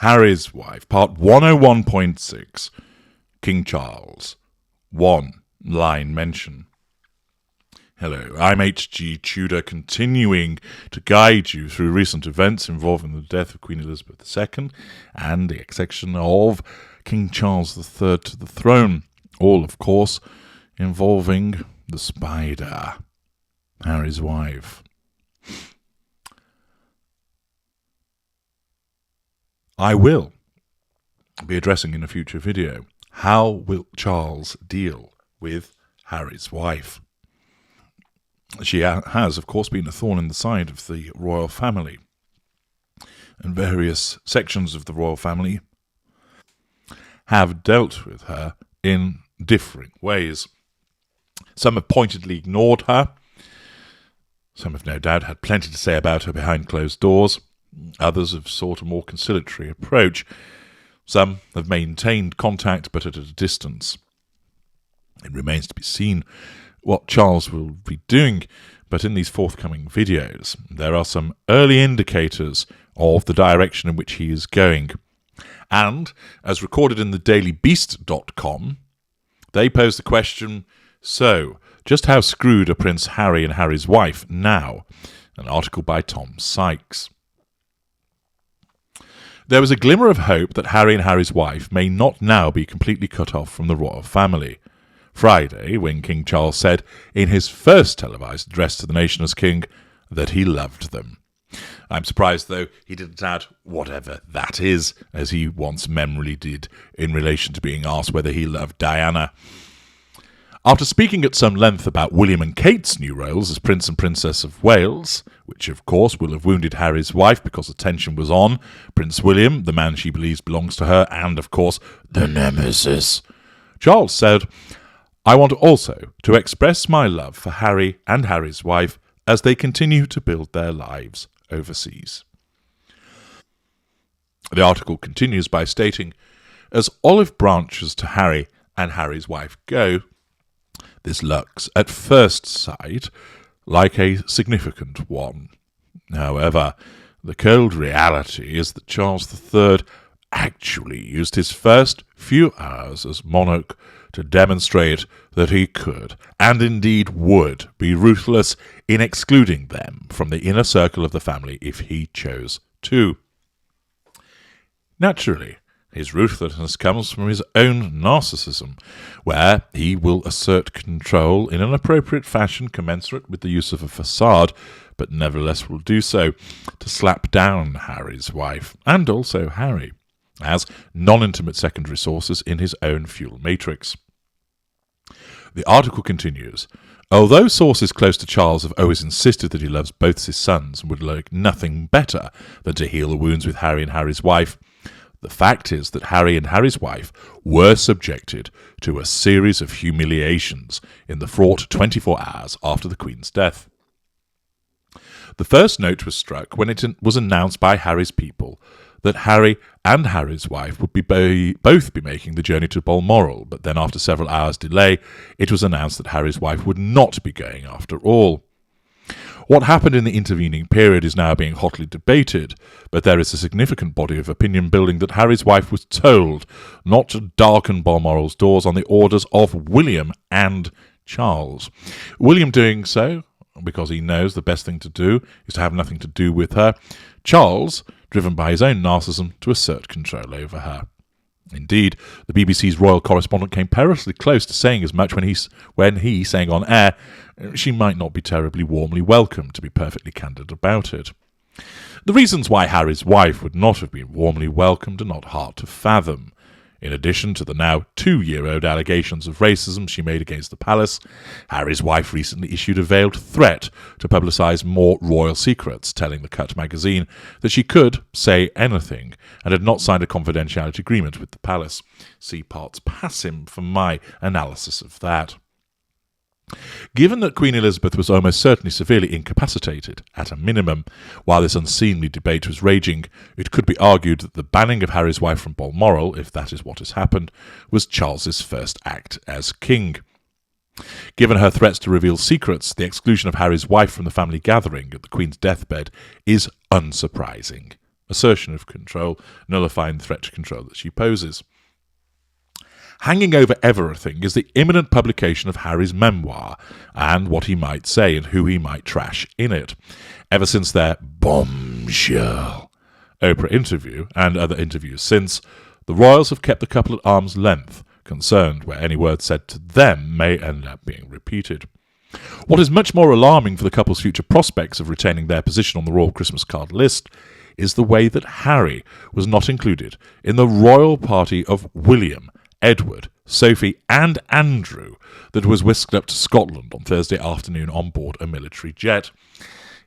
Harry's Wife, Part 101.6, King Charles. 1. Line mention. Hello, I'm H.G. Tudor, continuing to guide you through recent events involving the death of Queen Elizabeth II and the accession of King Charles III to the throne, all, of course, involving the spider, Harry's wife. I will be addressing in a future video how will Charles deal with Harry's wife. She has, of course, been a thorn in the side of the royal family, and various sections of the royal family have dealt with her in differing ways. Some have pointedly ignored her. Some have no doubt had plenty to say about her behind closed doors. Others have sought a more conciliatory approach. Some have maintained contact, but at a distance. It remains to be seen what Charles will be doing, but in these forthcoming videos, there are some early indicators of the direction in which he is going. And, as recorded in the dailybeast.com, they pose the question, so, just how screwed are Prince Harry and Harry's wife now? An article by Tom Sykes. There was a glimmer of hope that Harry and Harry's wife may not now be completely cut off from the royal family. Friday, when King Charles said, in his first televised address to the nation as king, that he loved them. I'm surprised, though, he didn't add whatever that is, as he once memorably did in relation to being asked whether he loved Diana. After speaking at some length about William and Kate's new roles as Prince and Princess of Wales, which of course will have wounded Harry's wife because the tension was on, Prince William, the man she believes belongs to her, and of course, the nemesis, Charles said, I want also to express my love for Harry and Harry's wife as they continue to build their lives overseas. The article continues by stating, as olive branches to Harry and Harry's wife go, this looks, at first sight, like a significant one. However, the cold reality is that Charles III actually used his first few hours as monarch to demonstrate that he could, and indeed would, be ruthless in excluding them from the inner circle of the family if he chose to. Naturally, his ruthlessness comes from his own narcissism, where he will assert control in an appropriate fashion commensurate with the use of a facade, but nevertheless will do so to slap down Harry's wife, and also Harry, as non-intimate secondary sources in his own fuel matrix. The article continues, although sources close to Charles have always insisted that he loves both his sons and would like nothing better than to heal the wounds with Harry and Harry's wife, the fact is that Harry and Harry's wife were subjected to a series of humiliations in the fraught 24 hours after the Queen's death. The first note was struck when it was announced by Harry's people that Harry and Harry's wife would both be making the journey to Balmoral, but then after several hours' delay, it was announced that Harry's wife would not be going after all. What happened in the intervening period is now being hotly debated, but there is a significant body of opinion building that Harry's wife was told not to darken Balmoral's doors on the orders of William and Charles. William doing so because he knows the best thing to do is to have nothing to do with her. Charles, driven by his own narcissism, to assert control over her. Indeed, the BBC's royal correspondent came perilously close to saying as much when he saying on air, she might not be terribly warmly welcomed, to be perfectly candid about it. The reasons why Harry's wife would not have been warmly welcomed are not hard to fathom. In addition to the now 2-year-old allegations of racism she made against the palace, Harry's wife recently issued a veiled threat to publicise more royal secrets, telling the Cut magazine that she could say anything and had not signed a confidentiality agreement with the palace. See parts passim for my analysis of that. Given that Queen Elizabeth was almost certainly severely incapacitated, at a minimum, while this unseemly debate was raging, it could be argued that the banning of Harry's wife from Balmoral, if that is what has happened, was Charles's first act as king. Given her threats to reveal secrets, the exclusion of Harry's wife from the family gathering at the Queen's deathbed is unsurprising, assertion of control, nullifying the threat to control that she poses. Hanging over everything is the imminent publication of Harry's memoir and what he might say and who he might trash in it. Ever since their bombshell Oprah interview and other interviews since, the royals have kept the couple at arm's length, concerned where any word said to them may end up being repeated. What is much more alarming for the couple's future prospects of retaining their position on the royal Christmas card list is the way that Harry was not included in the royal party of William, Edward, Sophie and Andrew that was whisked up to Scotland on Thursday afternoon on board a military jet.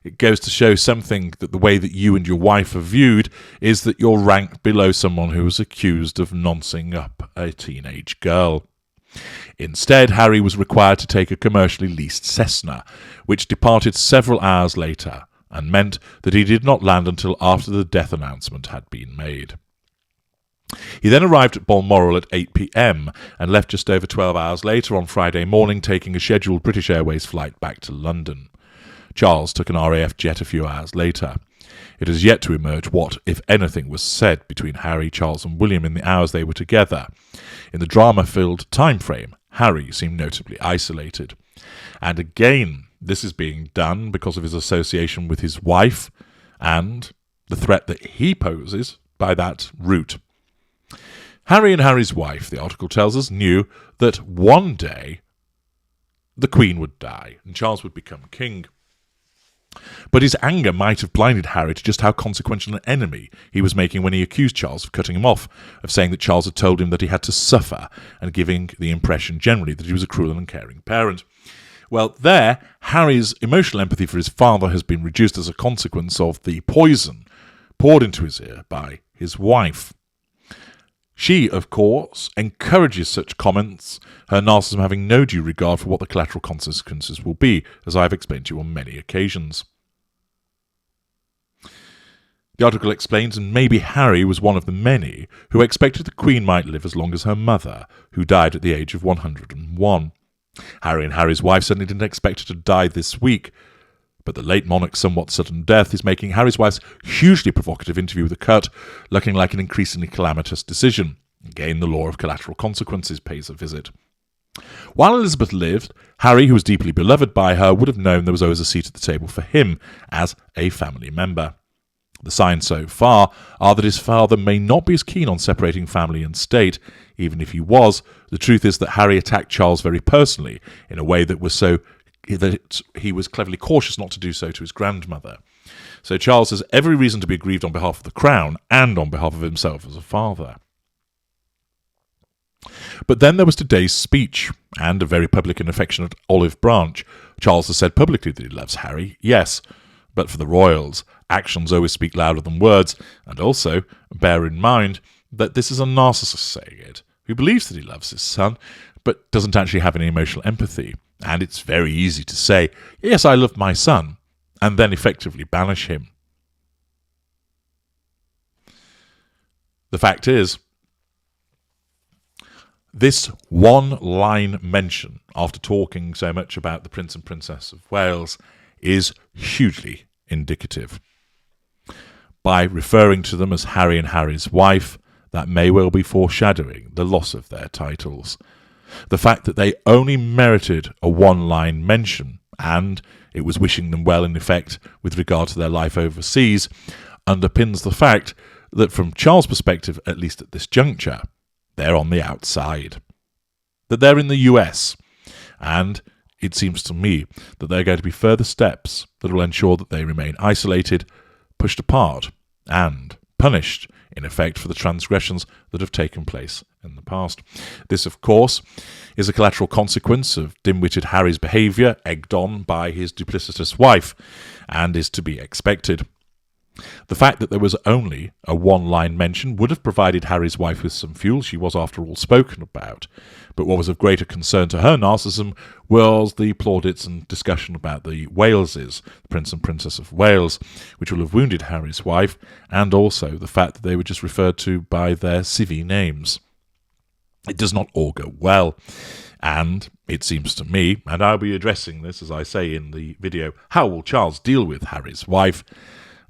It goes to show something that the way that you and your wife are viewed is that you're ranked below someone who was accused of noncing up a teenage girl. Instead, Harry was required to take a commercially leased Cessna, which departed several hours later, and meant that he did not land until after the death announcement had been made. He then arrived at Balmoral at 8 p.m. and left just over 12 hours later on Friday morning, taking a scheduled British Airways flight back to London. Charles took an RAF jet a few hours later. It has yet to emerge what, if anything, was said between Harry, Charles and William in the hours they were together. In the drama-filled time frame, Harry seemed notably isolated. And again, this is being done because of his association with his wife and the threat that he poses by that route. Harry and Harry's wife, the article tells us, knew that one day the Queen would die and Charles would become king. But his anger might have blinded Harry to just how consequential an enemy he was making when he accused Charles of cutting him off, of saying that Charles had told him that he had to suffer, and giving the impression generally that he was a cruel and uncaring parent. Well, there, Harry's emotional empathy for his father has been reduced as a consequence of the poison poured into his ear by his wife. She, of course, encourages such comments, her narcissism having no due regard for what the collateral consequences will be, as I have explained to you on many occasions. The article explains, and maybe Harry was one of the many who expected the Queen might live as long as her mother, who died at the age of 101. Harry and Harry's wife certainly didn't expect her to die this week, but the late monarch's somewhat sudden death is making Harry's wife's hugely provocative interview with a cut looking like an increasingly calamitous decision. Again, the law of collateral consequences pays a visit. While Elizabeth lived, Harry, who was deeply beloved by her, would have known there was always a seat at the table for him as a family member. The signs so far are that his father may not be as keen on separating family and state. Even if he was, the truth is that Harry attacked Charles very personally in a way that he was cleverly cautious not to do so to his grandmother. So Charles has every reason to be aggrieved on behalf of the Crown and on behalf of himself as a father. But then there was today's speech, and a very public and affectionate olive branch. Charles has said publicly that he loves Harry, yes, but for the royals, actions always speak louder than words, and also bear in mind that this is a narcissist saying it, who believes that he loves his son, but doesn't actually have any emotional empathy. And it's very easy to say, yes, I love my son, and then effectively banish him. The fact is, this one-line mention, after talking so much about the Prince and Princess of Wales, is hugely indicative. By referring to them as Harry and Harry's wife, that may well be foreshadowing the loss of their titles. The fact that they only merited a one-line mention, and it was wishing them well in effect with regard to their life overseas, underpins the fact that from Charles' perspective, at least at this juncture, they're on the outside. That they're in the US, and it seems to me that there are going to be further steps that will ensure that they remain isolated, pushed apart, and punished, in effect, for the transgressions that have taken place in the past. This, of course, is a collateral consequence of dim-witted Harry's behaviour, egged on by his duplicitous wife, and is to be expected. The fact that there was only a one-line mention would have provided Harry's wife with some fuel. She was, after all, spoken about. But what was of greater concern to her narcissism was the plaudits and discussion about the Waleses, the Prince and Princess of Wales, which will have wounded Harry's wife, and also the fact that they were just referred to by their civvy names. It does not all go well. And it seems to me, and I'll be addressing this, as I say in the video, how will Charles deal with Harry's wife,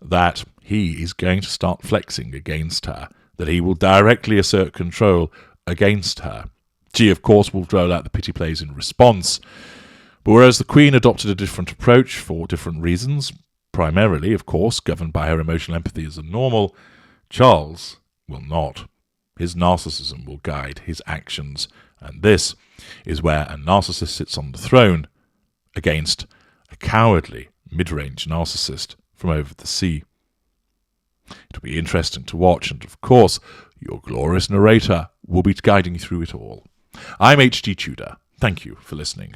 that he is going to start flexing against her, that he will directly assert control against her. She, of course, will roll out the pity plays in response. But whereas the Queen adopted a different approach for different reasons, primarily, of course, governed by her emotional empathy as a normal, Charles will not. His narcissism will guide his actions, and this is where a narcissist sits on the throne against a cowardly mid-range narcissist from over the sea. It'll be interesting to watch, and of course, your glorious narrator will be guiding you through it all. I'm H.G. Tudor. Thank you for listening.